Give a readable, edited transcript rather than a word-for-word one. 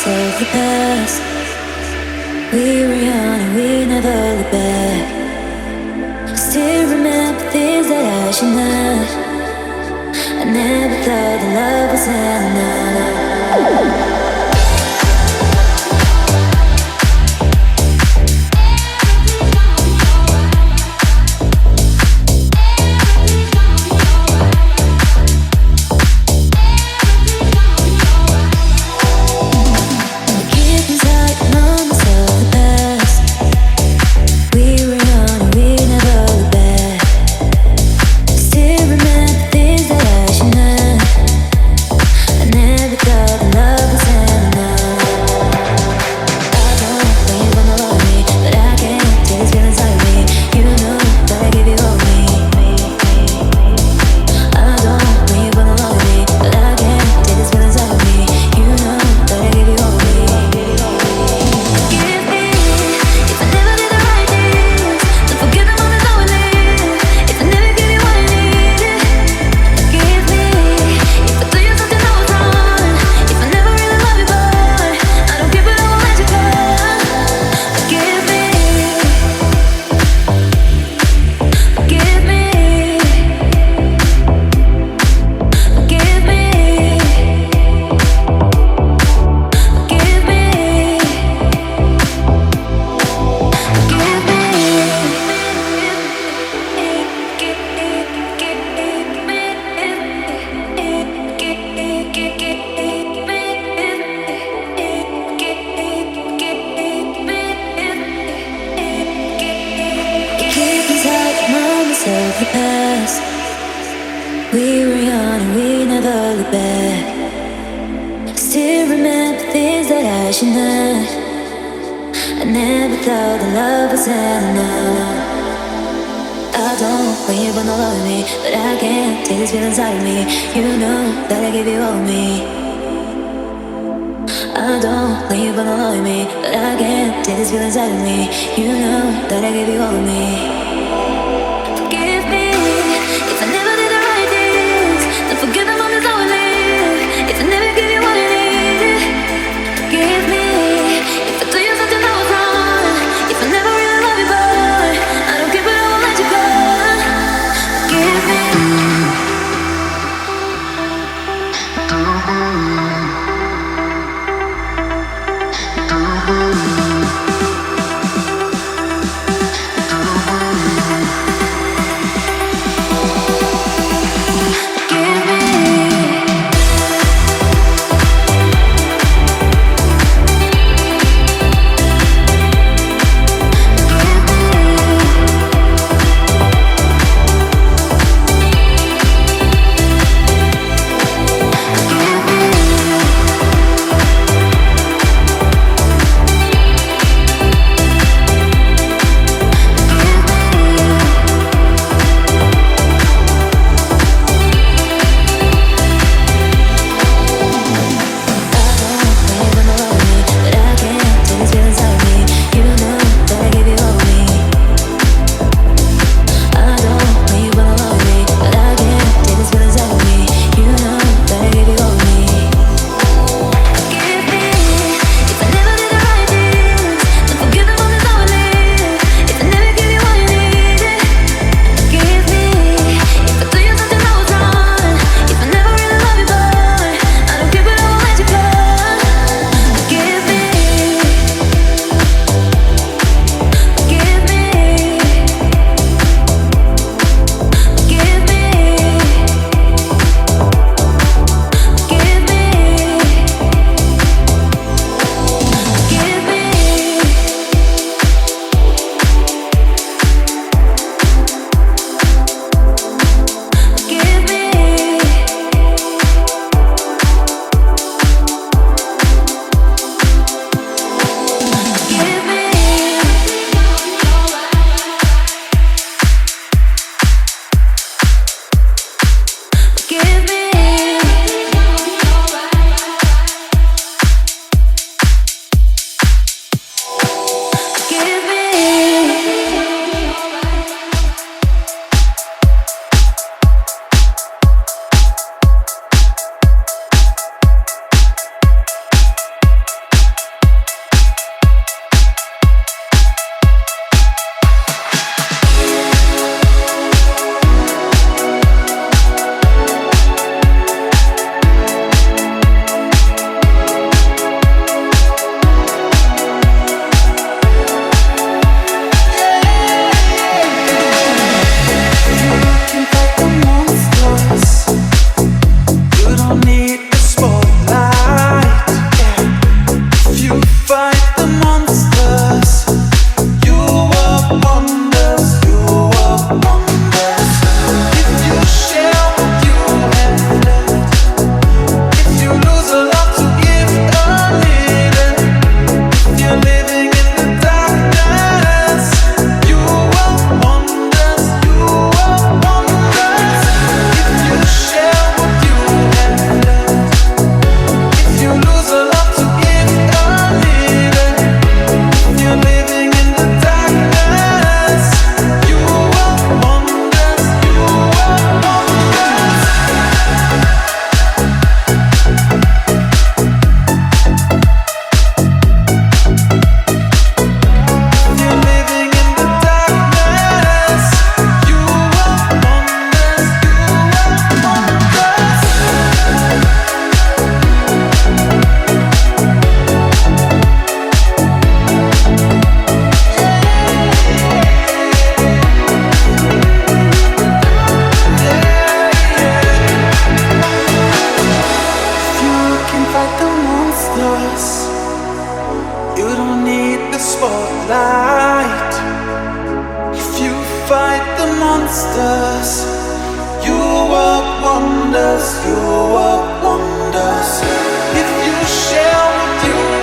of the past. We were young and we never looked back. Still remember things that I should not. I never thought that love was enough. Of the past, we were young and we never looked back. Still remember things that I should not. I never thought that love was enough. I don't when you wanna love me, but I can't take these feelings out of me. You know that I give you all of me. I don't when you wanna love me, but I can't take these feelings out of me. You know that I give you all of me. Forget the moments I would live. If I never give you what I need, forgive me. If I do you something that was wrong, if I never really love you, boy, I don't care, but I won't let you go. Forgive me. fight the monsters. You work wonders, you work wonders. If you share with you